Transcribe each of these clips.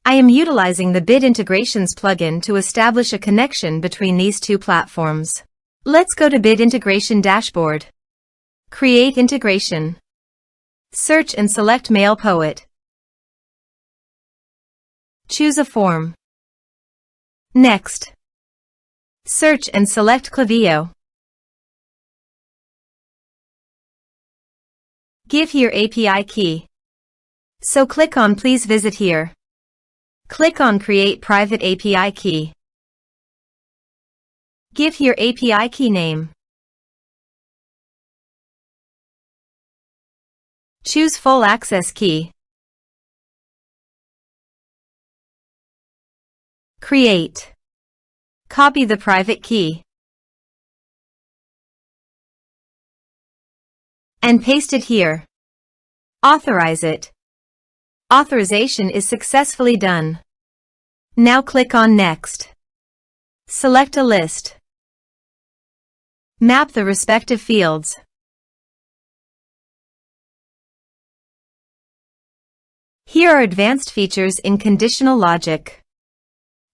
I am utilizing the Bid Integrations plugin to establish a connection between these two platforms. Let's go to Bid Integration Dashboard. Create Integration. Search and select MailPoet. Choose a form. Next. Search and select Klaviyo. Give here API key. So click on Please visit here. Click on Create private API key. Give here API key name. Choose Full Access Key. Create. Copy the private key. And paste it here. Authorize it. Authorization is successfully done. Now click on Next. Select a list. Map the respective fields. Here are advanced features in conditional logic.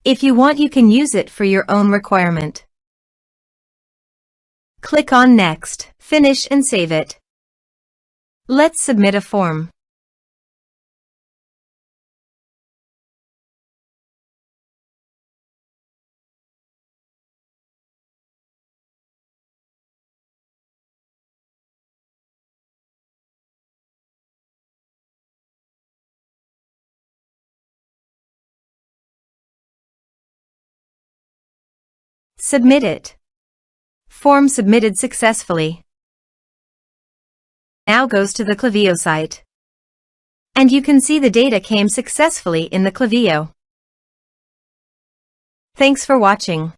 If you want, you can use it for your own requirement. Click on Next, finish and save it. Let's submit a form. Submit it. Form submitted successfully. Now goes to the Klaviyo site. And you can see the data came successfully in the Klaviyo. Thanks for watching.